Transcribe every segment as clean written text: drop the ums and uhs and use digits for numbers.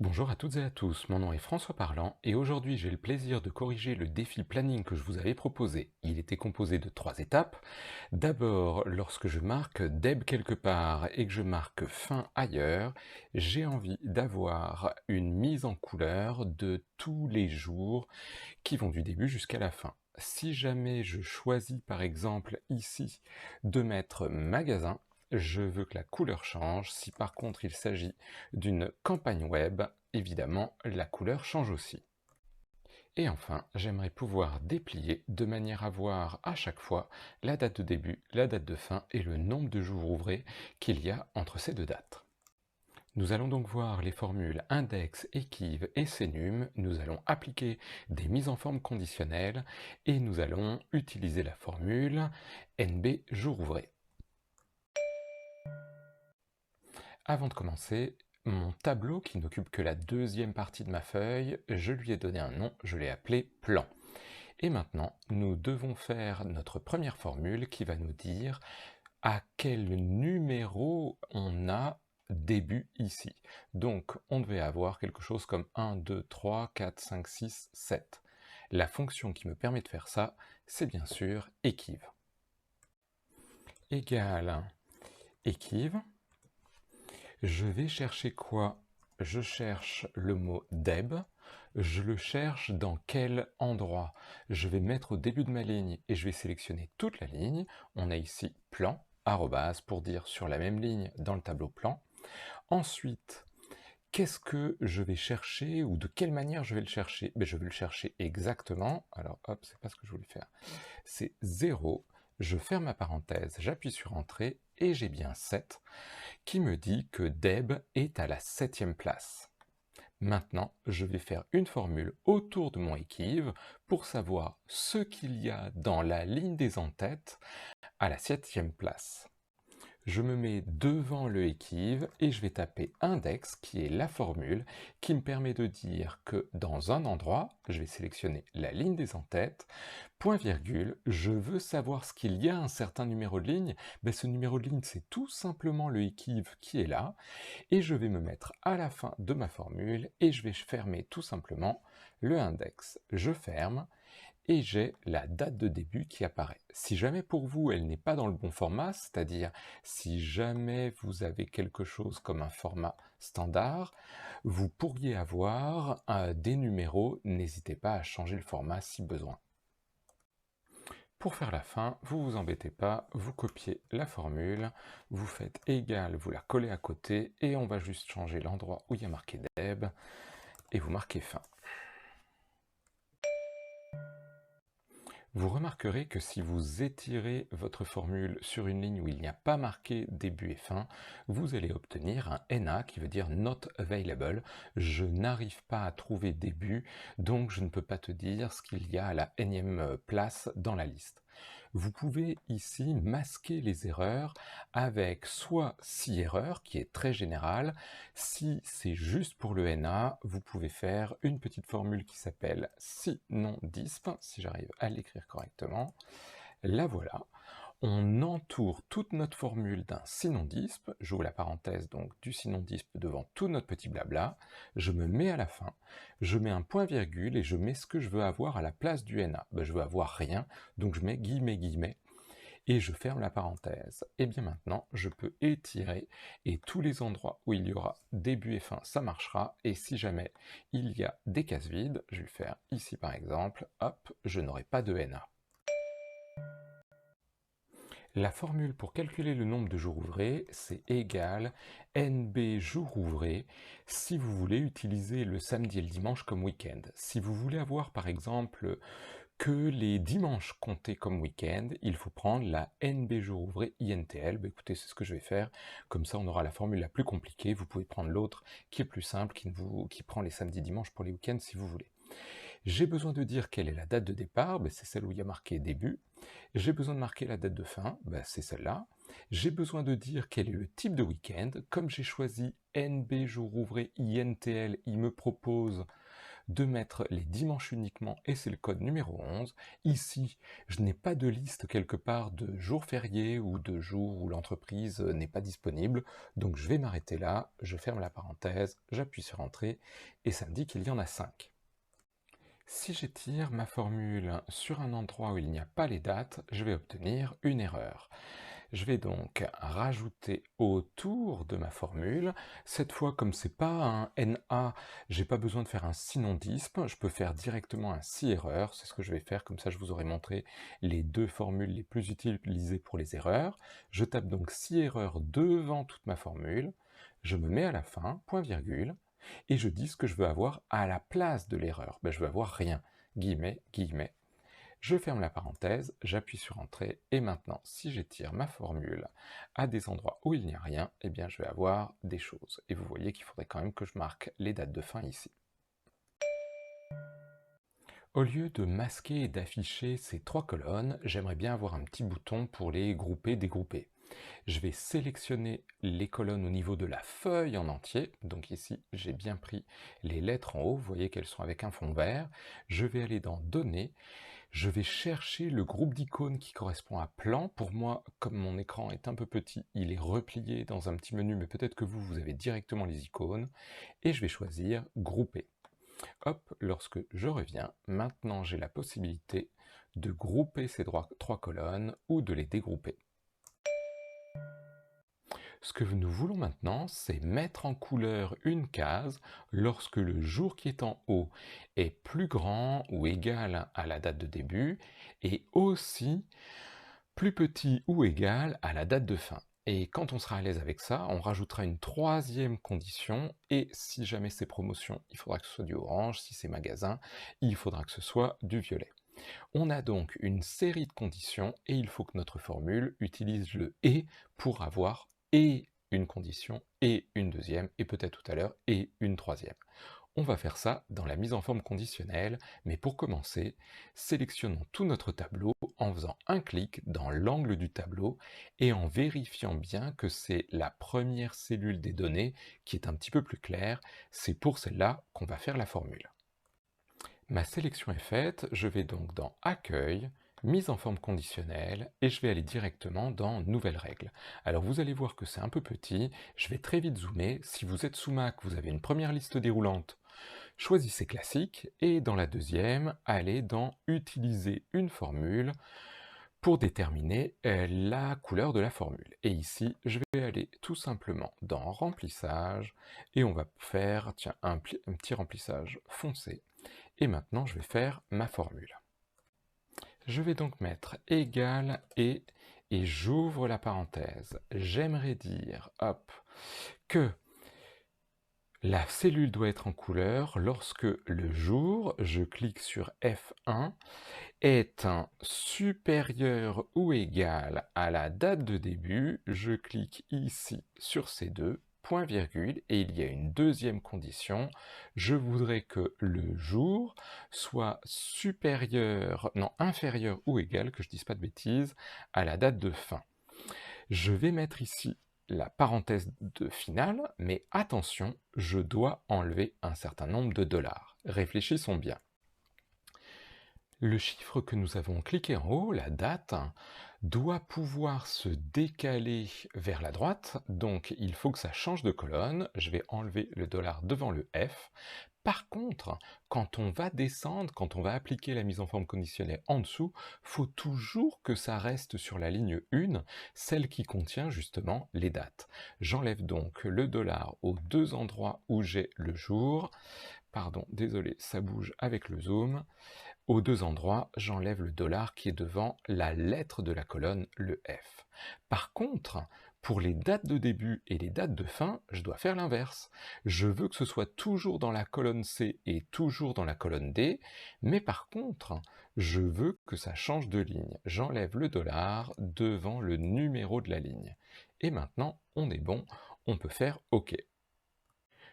Bonjour à toutes et à tous, mon nom est François Parlant et aujourd'hui j'ai le plaisir de corriger le défi planning que je vous avais proposé. Il était composé de 3 étapes. D'abord, lorsque je marque DEB quelque part et que je marque fin ailleurs, j'ai envie d'avoir une mise en couleur de tous les jours qui vont du début jusqu'à la fin. Si jamais je choisis par exemple ici de mettre magasin, je veux que la couleur change. Si par contre il s'agit d'une campagne web, évidemment la couleur change aussi. Et enfin, j'aimerais pouvoir déplier de manière à voir à chaque fois la date de début, la date de fin et le nombre de jours ouvrés qu'il y a entre ces deux dates. Nous allons donc voir les formules index, équive et sénum, nous allons appliquer des mises en forme conditionnelles et nous allons utiliser la formule NB jour ouvré. Avant de commencer, mon tableau qui n'occupe que la deuxième partie de ma feuille, je lui ai donné un nom, je l'ai appelé plan. Et maintenant, nous devons faire notre première formule qui va nous dire à quel numéro on a début ici. Donc, on devait avoir quelque chose comme 1, 2, 3, 4, 5, 6, 7. La fonction qui me permet de faire ça, c'est bien sûr équive. Égale équive. Je vais chercher quoi? Je cherche le mot DEB. Je le cherche dans quel endroit? Je vais mettre au début de ma ligne et je vais sélectionner toute la ligne. On a ici plan, arrobase, pour dire sur la même ligne dans le tableau plan. Ensuite, qu'est-ce que je vais chercher ou de quelle manière je vais le chercher? Je vais le chercher exactement. Alors hop, c'est pas ce que je voulais faire. C'est 0. Je ferme ma parenthèse, j'appuie sur Entrée et j'ai bien 7 qui me dit que DEB est à la 7e place. Maintenant, je vais faire une formule autour de mon équive pour savoir ce qu'il y a dans la ligne des en-têtes à la 7e place. Je me mets devant le équive et je vais taper index qui est la formule qui me permet de dire que dans un endroit, je vais sélectionner la ligne des en-têtes, point virgule, je veux savoir ce qu'il y a un certain numéro de ligne, ce numéro de ligne c'est tout simplement le équive qui est là et je vais me mettre à la fin de ma formule et je vais fermer tout simplement le index. Je ferme et j'ai la date de début qui apparaît. Si jamais pour vous elle n'est pas dans le bon format, c'est-à-dire si jamais vous avez quelque chose comme un format standard, vous pourriez avoir des numéros, n'hésitez pas à changer le format si besoin. Pour faire la fin, vous vous embêtez pas, vous copiez la formule, vous faites égal, vous la collez à côté et on va juste changer l'endroit où il y a marqué DEB et vous marquez fin. Vous remarquerez que si vous étirez votre formule sur une ligne où il n'y a pas marqué début et fin, vous allez obtenir un NA qui veut dire Not Available. Je n'arrive pas à trouver début, donc je ne peux pas te dire ce qu'il y a à la énième place dans la liste. Vous pouvez ici masquer les erreurs avec soit si erreur, qui est très générale. Si c'est juste pour le NA, vous pouvez faire une petite formule qui s'appelle si non disp, si j'arrive à l'écrire correctement. La voilà. On entoure toute notre formule d'un sinon disp, j'ouvre la parenthèse donc du sinon disp devant tout notre petit blabla, je me mets à la fin, je mets un point virgule et je mets ce que je veux avoir à la place du NA. Je veux avoir rien, donc je mets guillemets guillemets et je ferme la parenthèse. Et bien maintenant, je peux étirer et tous les endroits où il y aura début et fin, ça marchera. Et si jamais il y a des cases vides, je vais le faire ici par exemple, hop, je n'aurai pas de NA. La formule pour calculer le nombre de jours ouvrés, c'est égal NB jours ouvrés si vous voulez utiliser le samedi et le dimanche comme week-end. Si vous voulez avoir par exemple que les dimanches comptés comme week-end, il faut prendre la NB jours ouvrés INTL. Écoutez, c'est ce que je vais faire. Comme ça, on aura la formule la plus compliquée. Vous pouvez prendre l'autre qui est plus simple, qui prend les samedis dimanches pour les week-ends si vous voulez. J'ai besoin de dire quelle est la date de départ, c'est celle où il y a marqué début. J'ai besoin de marquer la date de fin, c'est celle-là. J'ai besoin de dire quel est le type de week-end. Comme j'ai choisi NB jour ouvré INTL, il me propose de mettre les dimanches uniquement, et c'est le code numéro 11. Ici, je n'ai pas de liste quelque part de jours fériés ou de jours où l'entreprise n'est pas disponible, donc je vais m'arrêter là, je ferme la parenthèse, j'appuie sur Entrée, et ça me dit qu'il y en a 5. Si j'étire ma formule sur un endroit où il n'y a pas les dates, je vais obtenir une erreur. Je vais donc rajouter autour de ma formule. Cette fois, comme c'est pas un NA, j'ai pas besoin de faire un synondisme, je peux faire directement un si erreur. C'est ce que je vais faire, comme ça je vous aurai montré les deux formules les plus utilisées pour les erreurs. Je tape donc si erreur devant toute ma formule, je me mets à la fin, point virgule, et je dis ce que je veux avoir à la place de l'erreur. Je veux avoir rien, guillemets, guillemets. Je ferme la parenthèse, j'appuie sur Entrée, et maintenant, si j'étire ma formule à des endroits où il n'y a rien, eh bien je vais avoir des choses. Et vous voyez qu'il faudrait quand même que je marque les dates de fin ici. Au lieu de masquer et d'afficher ces 3 colonnes, j'aimerais bien avoir un petit bouton pour les grouper, dégrouper. Je vais sélectionner les colonnes au niveau de la feuille en entier. Donc ici, j'ai bien pris les lettres en haut. Vous voyez qu'elles sont avec un fond vert. Je vais aller dans Données. Je vais chercher le groupe d'icônes qui correspond à Plan. Pour moi, comme mon écran est un peu petit, il est replié dans un petit menu, mais peut-être que vous avez directement les icônes. Et je vais choisir Grouper. Hop, lorsque je reviens, maintenant j'ai la possibilité de grouper ces 3 colonnes ou de les dégrouper. Ce que nous voulons maintenant, c'est mettre en couleur une case lorsque le jour qui est en haut est plus grand ou égal à la date de début, et aussi plus petit ou égal à la date de fin. Et quand on sera à l'aise avec ça, on rajoutera une 3e condition, et si jamais c'est promotion, il faudra que ce soit du orange, si c'est magasin, il faudra que ce soit du violet. On a donc une série de conditions, et il faut que notre formule utilise le « et » pour avoir et une condition, et une deuxième, et peut-être tout à l'heure, et une troisième. On va faire ça dans la mise en forme conditionnelle, mais pour commencer, sélectionnons tout notre tableau en faisant un clic dans l'angle du tableau et en vérifiant bien que c'est la première cellule des données qui est un petit peu plus claire. C'est pour celle-là qu'on va faire la formule. Ma sélection est faite, je vais donc dans Accueil, Mise en forme conditionnelle, et je vais aller directement dans Nouvelles règles. Alors vous allez voir que c'est un peu petit, je vais très vite zoomer. Si vous êtes sous Mac, vous avez une première liste déroulante, choisissez Classique, et dans la deuxième, allez dans Utiliser une formule pour déterminer la couleur de la formule. Et ici, je vais aller tout simplement dans Remplissage, et on va faire un petit remplissage foncé. Et maintenant, je vais faire ma formule. Je vais donc mettre égal et j'ouvre la parenthèse. J'aimerais dire, hop, que la cellule doit être en couleur lorsque le jour, je clique sur F1, est supérieur ou égal à la date de début. Je clique ici sur ces deux, point virgule, et il y a une deuxième condition. Je voudrais que le jour soit inférieur ou égal, que je ne dise pas de bêtises, à la date de fin. Je vais mettre ici la parenthèse de finale, mais attention, je dois enlever un certain nombre de dollars. Réfléchissons bien. Le chiffre que nous avons cliqué en haut, la date, doit pouvoir se décaler vers la droite, donc il faut que ça change de colonne. Je vais enlever le dollar devant le F. Par contre, quand on va descendre, quand on va appliquer la mise en forme conditionnelle en dessous, faut toujours que ça reste sur la ligne 1, celle qui contient justement les dates. J'enlève donc le dollar aux deux endroits où j'ai le jour. Pardon, désolé, ça bouge avec le zoom. Aux deux endroits, j'enlève le dollar qui est devant la lettre de la colonne, le F. Par contre, pour les dates de début et les dates de fin, je dois faire l'inverse. Je veux que ce soit toujours dans la colonne C et toujours dans la colonne D, mais par contre, je veux que ça change de ligne. J'enlève le dollar devant le numéro de la ligne. Et maintenant, on est bon, on peut faire OK.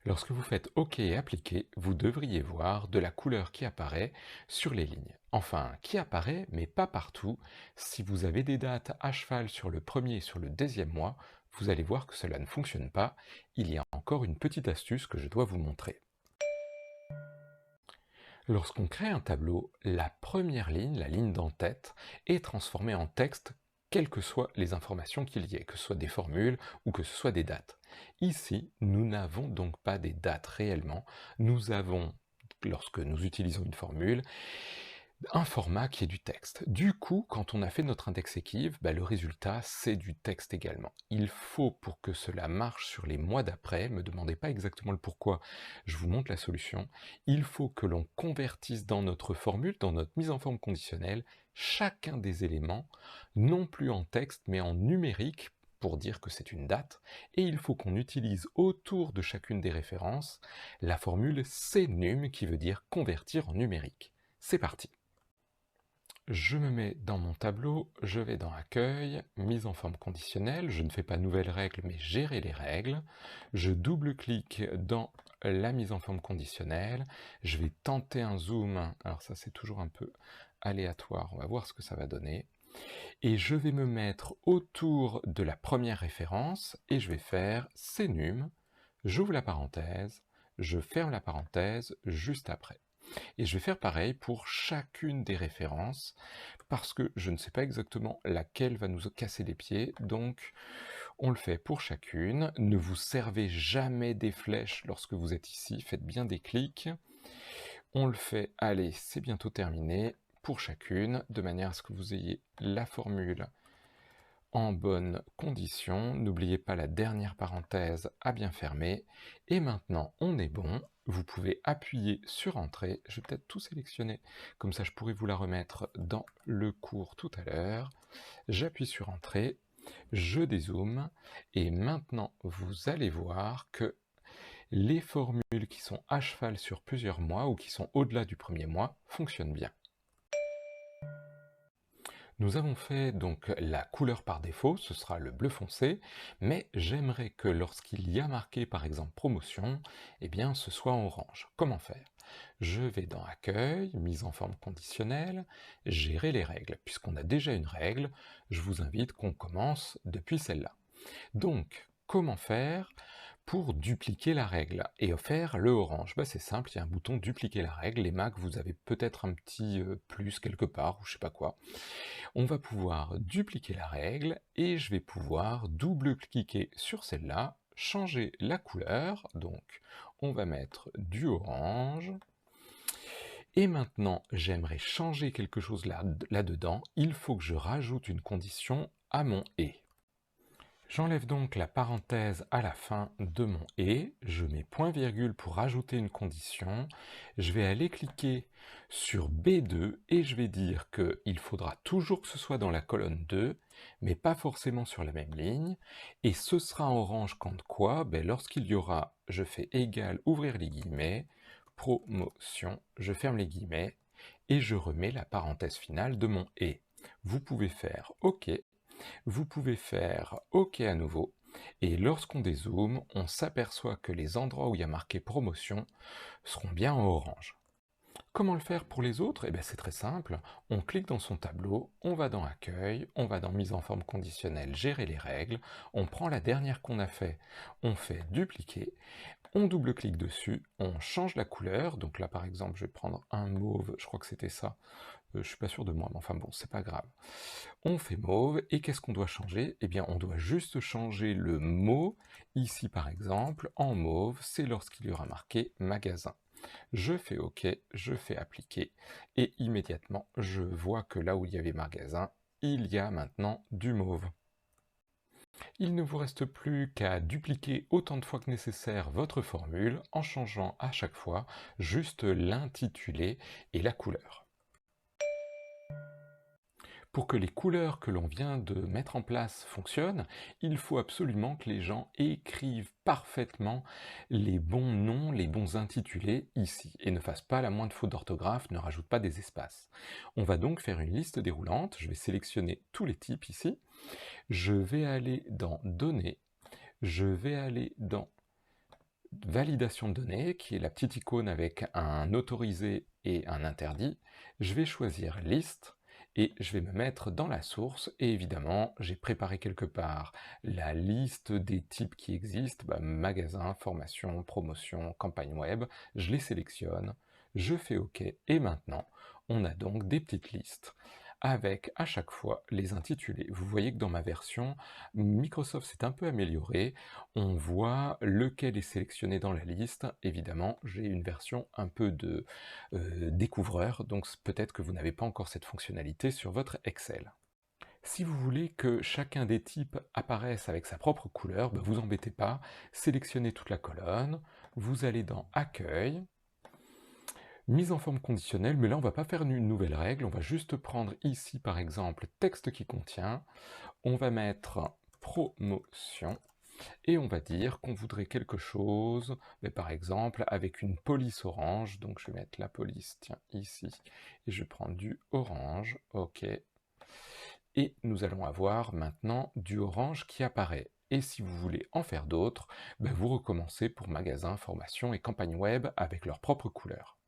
Lorsque vous faites OK et appliquer, vous devriez voir de la couleur qui apparaît sur les lignes. Enfin, qui apparaît, mais pas partout. Si vous avez des dates à cheval sur le premier et sur le deuxième mois, vous allez voir que cela ne fonctionne pas. Il y a encore une petite astuce que je dois vous montrer. Lorsqu'on crée un tableau, la première ligne, la ligne d'en-tête, est transformée en texte, quelles que soient les informations qu'il y ait, que ce soit des formules ou que ce soit des dates. Ici, nous n'avons donc pas des dates réellement, nous avons, lorsque nous utilisons une formule, un format qui est du texte. Du coup, quand on a fait notre index équive, le résultat, c'est du texte également. Il faut, pour que cela marche sur les mois d'après, me demandez pas exactement le pourquoi, je vous montre la solution, il faut que l'on convertisse dans notre formule, dans notre mise en forme conditionnelle, chacun des éléments, non plus en texte, mais en numérique, pour dire que c'est une date, et il faut qu'on utilise autour de chacune des références la formule CNUM, qui veut dire convertir en numérique. C'est parti. Je me mets dans mon tableau, je vais dans Accueil, Mise en forme conditionnelle, je ne fais pas Nouvelles règles, mais Gérer les règles. Je double-clique dans la mise en forme conditionnelle, je vais tenter un zoom, alors ça c'est toujours un peu aléatoire, on va voir ce que ça va donner. Et je vais me mettre autour de la première référence, et je vais faire CNUM, j'ouvre la parenthèse, je ferme la parenthèse juste après. Et je vais faire pareil pour chacune des références, parce que je ne sais pas exactement laquelle va nous casser les pieds, donc on le fait pour chacune. Ne vous servez jamais des flèches lorsque vous êtes ici, faites bien des clics. On le fait, allez, c'est bientôt terminé, pour chacune, de manière à ce que vous ayez la formule en bonne condition. N'oubliez pas la dernière parenthèse à bien fermer. Et maintenant, on est bon. Vous pouvez appuyer sur Entrée. Je vais peut-être tout sélectionner, comme ça je pourrais vous la remettre dans le cours tout à l'heure. J'appuie sur Entrée, je dézoome, et maintenant vous allez voir que les formules qui sont à cheval sur plusieurs mois, ou qui sont au-delà du premier mois, fonctionnent bien. Nous avons fait donc la couleur par défaut, ce sera le bleu foncé, mais j'aimerais que lorsqu'il y a marqué par exemple promotion, eh bien ce soit en orange. Comment faire? Je vais dans Accueil, Mise en forme conditionnelle, Gérer les règles. Puisqu'on a déjà une règle, je vous invite qu'on commence depuis celle-là. Donc, comment faire pour dupliquer la règle et faire le orange? C'est simple, il y a un bouton dupliquer la règle. Les Mac, vous avez peut-être un petit plus quelque part, ou je sais pas quoi. On va pouvoir dupliquer la règle et je vais pouvoir double-cliquer sur celle-là, changer la couleur, donc on va mettre du orange. Et maintenant, j'aimerais changer quelque chose là-dedans, il faut que je rajoute une condition à mon « et ». J'enlève donc la parenthèse à la fin de mon « et », je mets point-virgule pour rajouter une condition, je vais aller cliquer sur B2 et je vais dire qu'il faudra toujours que ce soit dans la colonne 2, mais pas forcément sur la même ligne, et ce sera en orange quand quoi? Lorsqu'il y aura, je fais égal, ouvrir les guillemets, promotion, je ferme les guillemets, et je remets la parenthèse finale de mon « et ». Vous pouvez faire OK. Vous pouvez faire OK à nouveau, et lorsqu'on dézoome, on s'aperçoit que les endroits où il y a marqué promotion seront bien en orange. Comment le faire pour les autres? C'est très simple, on clique dans son tableau, on va dans Accueil, on va dans Mise en forme conditionnelle, Gérer les règles, on prend la dernière qu'on a fait, on fait Dupliquer, on double-clique dessus, on change la couleur, donc là par exemple je vais prendre un mauve, je crois que c'était ça, je suis pas sûr de moi, mais enfin bon, c'est pas grave. On fait mauve, et qu'est-ce qu'on doit changer? On doit juste changer le mot, ici par exemple, en mauve, c'est lorsqu'il y aura marqué magasin. Je fais OK, je fais appliquer, et immédiatement, je vois que là où il y avait magasin, il y a maintenant du mauve. Il ne vous reste plus qu'à dupliquer autant de fois que nécessaire votre formule en changeant à chaque fois juste l'intitulé et la couleur. Pour que les couleurs que l'on vient de mettre en place fonctionnent, il faut absolument que les gens écrivent parfaitement les bons noms, les bons intitulés ici, et ne fassent pas la moindre faute d'orthographe, ne rajoutent pas des espaces. On va donc faire une liste déroulante, je vais sélectionner tous les types ici, je vais aller dans Données, je vais aller dans Validation de données, qui est la petite icône avec un autorisé et un interdit, je vais choisir Liste, et je vais me mettre dans la source, et évidemment, j'ai préparé quelque part la liste des types qui existent, magasin, formation, promotion, campagne web, je les sélectionne, Je fais OK et maintenant, on a donc des petites listes avec à chaque fois les intitulés. Vous voyez que dans ma version, Microsoft s'est un peu amélioré. On voit lequel est sélectionné dans la liste. Évidemment, j'ai une version un peu de découvreur, donc peut-être que vous n'avez pas encore cette fonctionnalité sur votre Excel. Si vous voulez que chacun des types apparaisse avec sa propre couleur, vous embêtez pas, sélectionnez toute la colonne, vous allez dans Accueil, mise en forme conditionnelle, mais là on va pas faire une nouvelle règle, on va juste prendre ici par exemple texte qui contient, on va mettre promotion, et on va dire qu'on voudrait quelque chose, par exemple avec une police orange, donc je vais mettre la police, tiens, ici, et je vais prendre du orange, ok, et nous allons avoir maintenant du orange qui apparaît. Et si vous voulez en faire d'autres, vous recommencez pour magasin, formation et campagne web avec leurs propres couleurs.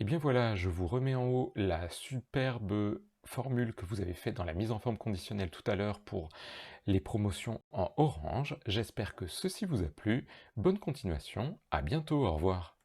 Et bien voilà, je vous remets en haut la superbe formule que vous avez faite dans la mise en forme conditionnelle tout à l'heure pour les promotions en orange. J'espère que ceci vous a plu. Bonne continuation, à bientôt, au revoir.